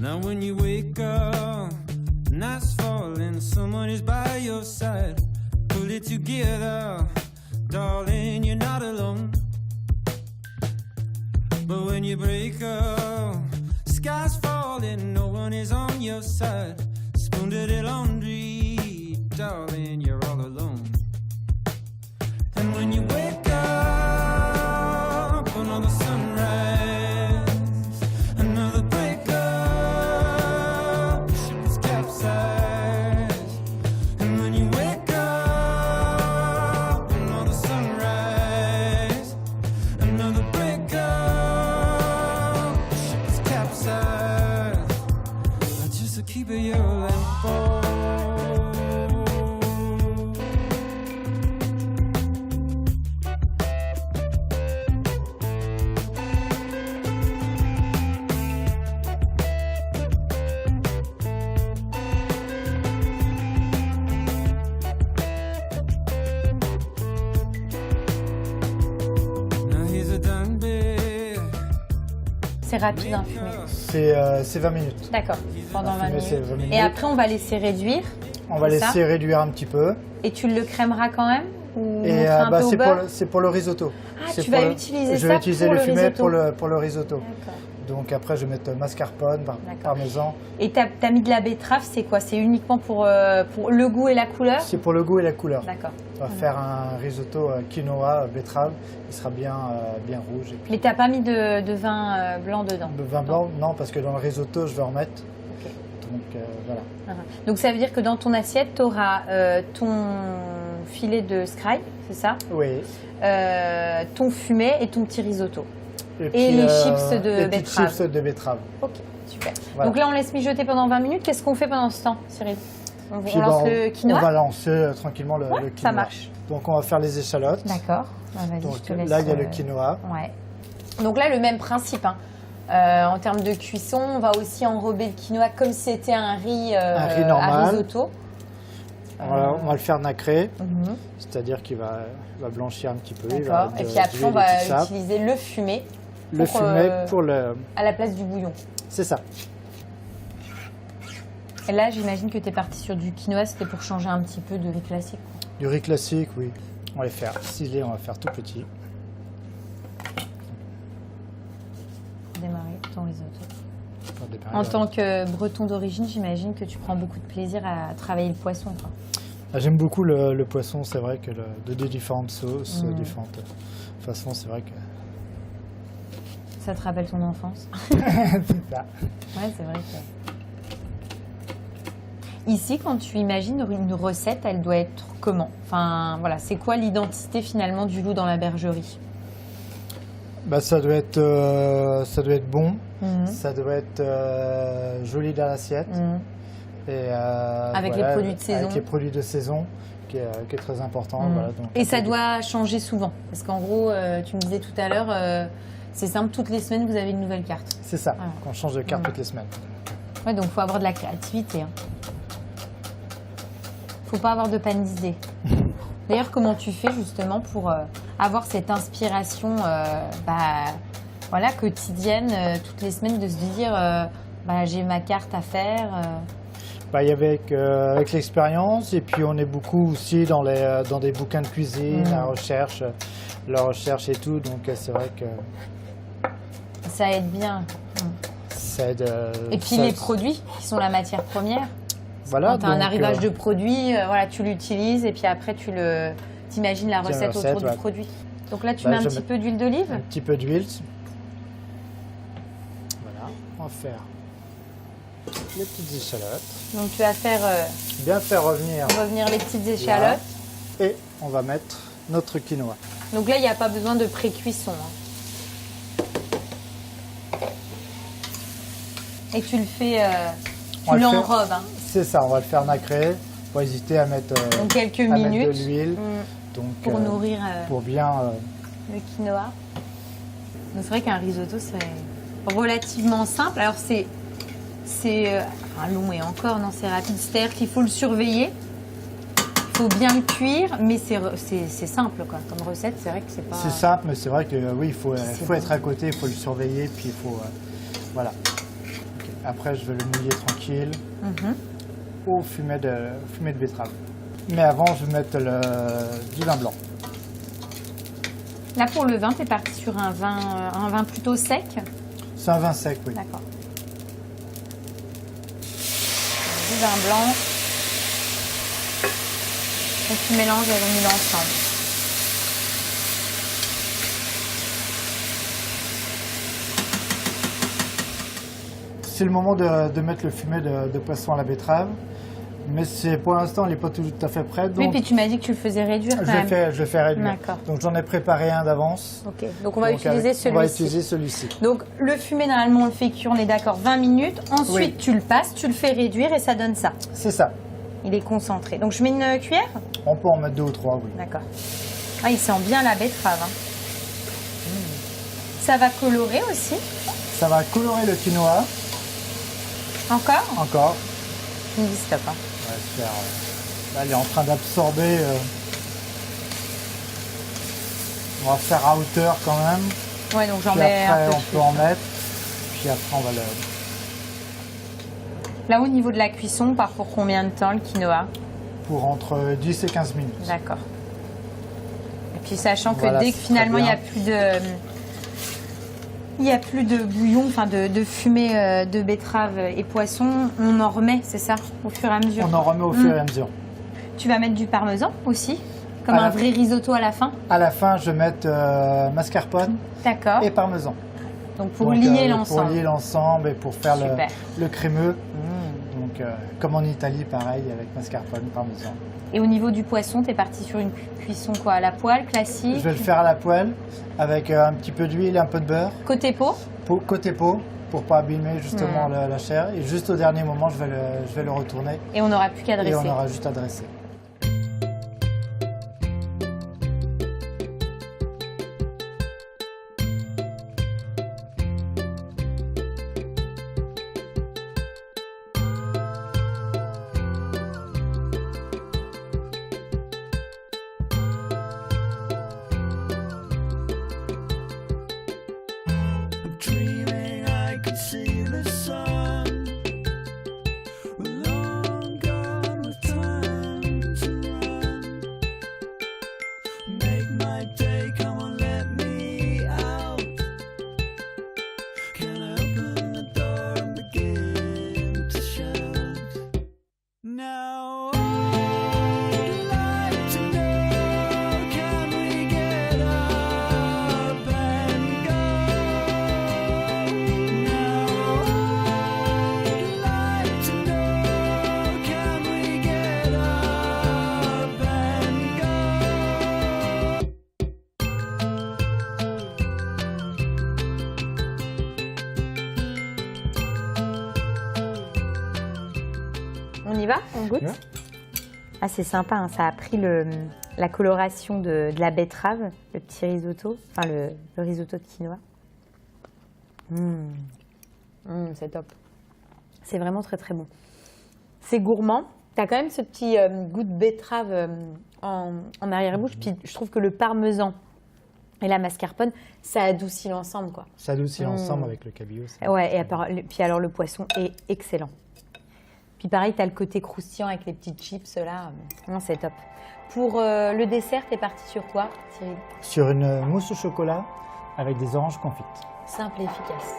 Now when you wake up, night's falling, someone is by your side. Pull it together, darling, you're not alone. But when you break up, sky's falling, no one is on your side. Spoon dirty laundry, darling, you're all alone. And when you wake up, another sunrise, another breakup, ship is capsized. And when you wake up, another sunrise, another breakup, ship is capsized. Just to keep it your lamp on. C'est rapide un fumé. C'est 20 minutes. D'accord, pendant 20 c'est minutes. 20 minutes. Et après, on va laisser réduire. On va laisser réduire un petit peu. Et tu le crèmeras quand même ou Et un peu au beurre? c'est pour le risotto. Ah, tu vas utiliser ça Je vais utiliser pour le le fumet risotto. pour le risotto. D'accord. Donc après, je vais mettre mascarpone, parmesan. Et tu as mis de la betterave, c'est quoi? C'est uniquement pour le goût et la couleur? C'est pour le goût et la couleur. D'accord. On va faire un risotto quinoa, betterave. Il sera bien rouge. Et puis... Mais tu n'as pas mis de vin blanc dedans? De vin blanc, non, parce que dans le risotto, je vais en mettre. Ok. Donc voilà. Donc ça veut dire que dans ton assiette, tu auras ton filet de scribe, c'est ça? Oui. Ton fumet et ton petit risotto. Et les chips de les betterave. chips de betterave. Ok, super. Voilà. Donc là, on laisse mijoter pendant 20 minutes. Qu'est-ce qu'on fait pendant ce temps, Cyril? On Puis lance le quinoa? On va lancer tranquillement le quinoa. Ça marche. Donc on va faire les échalotes. D'accord. Bah, vas-y, Donc je te laisse, là, il y a le quinoa. Ouais. Donc là, le même principe. Hein. En termes de cuisson, on va aussi enrober le quinoa comme si c'était un riz normal. à risotto. On va le faire nacré, Mhm. c'est-à-dire qu'il va blanchir un petit peu. D'accord. Et puis après, on va utiliser le fumet. Le fumet à la place du bouillon. C'est ça. Et là, j'imagine que tu es parti sur du quinoa, c'était pour changer un petit peu de riz classique. Du riz classique, oui. On va les faire ciselés, on va faire tout petit. Démarrer ton risotto. Pour démarrer, En tant que breton d'origine, j'imagine que tu prends beaucoup de plaisir à travailler le poisson, quoi. J'aime beaucoup le poisson, c'est vrai que de différentes sauces, différentes façons, c'est vrai que... Ça te rappelle ton enfance? c'est ça. Ouais, c'est vrai que... Ici, quand tu imagines une recette, elle doit être comment? Enfin, voilà, c'est quoi l'identité finalement du loup dans la bergerie? Bah, ça doit être bon, ça doit être joli dans l'assiette. Et avec les produits de saison. Avec les produits de saison, qui est très important. Voilà, donc, et ça doit changer souvent? Parce qu'en gros, tu me disais tout à l'heure, c'est simple, toutes les semaines, vous avez une nouvelle carte. C'est ça, Voilà. on change de carte toutes les semaines. Ouais, donc il faut avoir de la créativité. Hein. Faut pas avoir de panne d'idées. D'ailleurs, comment tu fais justement pour avoir cette inspiration voilà, quotidienne, toutes les semaines, de se dire j'ai ma carte à faire Il y avait avec l'expérience, et puis on est beaucoup aussi dans des bouquins de cuisine, la recherche et tout, donc c'est vrai que ça aide bien. Ça aide. Et puis les produits qui sont la matière première. Voilà, quand tu as un arrivage de produit, voilà, tu l'utilises et puis après tu t'imagines la recette autour du produit. Donc là, tu mets un petit peu d'huile d'olive. Un petit peu d'huile. Voilà, on va faire les petites échalotes. Donc tu vas faire bien faire revenir les petites échalotes. Là, et on va mettre notre quinoa. Donc là, il n'y a pas besoin de pré-cuisson. Hein. Et tu le fais, tu l'enrobes. Hein. C'est ça, on va le faire nacré. Faut pas hésiter à mettre, donc quelques minutes mettre de l'huile. Pour nourrir pour bien le quinoa. Donc c'est vrai qu'un risotto, c'est relativement simple. Alors c'est long et encore, non, c'est rapide. C'est-à-dire qu'il faut le surveiller. Il faut bien le cuire, mais c'est simple quoi. Comme recette, c'est vrai que c'est pas... C'est simple, mais c'est vrai que oui, il faut bon. être à côté, il faut le surveiller, puis il faut... voilà. Okay. Après, je vais le mouiller tranquille Mhm. au fumée de betterave. Mais avant, je vais mettre du vin blanc. Là, pour le vin, tu es parti sur un vin plutôt sec. C'est un vin sec, oui. D'accord. Du vin blanc. Et tu mélanges et on met ensemble. C'est le moment de mettre le fumet de poisson à la betterave. Mais pour l'instant, il n'est pas tout à fait prêt. Oui, Donc puis tu m'as dit que tu le faisais réduire quand je même. le fais réduire. D'accord. Donc j'en ai préparé un d'avance. Ok, donc on va Donc, utiliser on va celui-ci. utiliser celui-ci. Donc le fumet, normalement, on le fait cuire, on est d'accord, 20 minutes. Ensuite, Oui. tu le passes, tu le fais réduire et ça donne ça. C'est ça. Il est concentré. Donc je mets une cuillère. On peut en mettre 2 ou 3, oui. D'accord. Ah, il sent bien la betterave. Hein. Ça va colorer aussi. Ça va colorer le quinoa Encore. encore. Tu me dis stop. Hein. On va se faire, là, il est en train d'absorber. On va faire à hauteur quand même. Ouais, donc j'en Puis mets après, un peu on plus. peut en mettre. Puis après, on va le... Là, au niveau de la cuisson, on part pour combien de temps le quinoa? pour entre 10 et 15 minutes. D'accord. Et puis sachant que Voilà, dès que c'est finalement très il n'y a bien. plus de... Il n'y a plus de bouillon, enfin de fumée de betterave et poisson, on en remet, c'est ça, au fur et à mesure. On en remet au fur et à mesure. Tu vas mettre du parmesan aussi, comme À un la- vrai risotto à la fin. À la fin, je vais mettre mascarpone D'accord. et parmesan. Donc pour Donc, lier Pour l'ensemble. lier l'ensemble et pour faire Super. le crémeux. Donc, comme en Italie, pareil, avec mascarpone, parmesan. Et au niveau du poisson, tu es parti sur une cuisson quoi, à la poêle, classique. Je vais le faire à la poêle avec un petit peu d'huile et un peu de beurre. Côté peau. Côté peau, pour pas abîmer justement la chair. Et juste au dernier moment, je vais le retourner Et on n'aura plus qu'à et dresser. on aura juste à dresser. I'm dreaming I could see the sun. We're long gone with time to run. Make my day, come on, let me out. Can I open the door and begin to shout? Now I'd like to know, can we get up and go? Now I'd like to know, can we get up and go? On y va? On goûte? Ouais. Ah, c'est sympa, hein, ça a pris la coloration de la betterave, le petit risotto, enfin le risotto de quinoa. C'est top. C'est vraiment très très bon. C'est gourmand. Tu as quand même ce petit goût de betterave en arrière-bouche. Puis je trouve que le parmesan et la mascarpone, ça adoucit l'ensemble, quoi. Ça adoucit l'ensemble avec le cabillaud. ça. Ouais, puis alors le poisson est excellent. Puis pareil, tu as le côté croustillant avec les petites chips là. Non, c'est top. Pour le dessert, tu es parti sur quoi, Cyril? Sur une mousse au chocolat avec des oranges confites. Simple et efficace.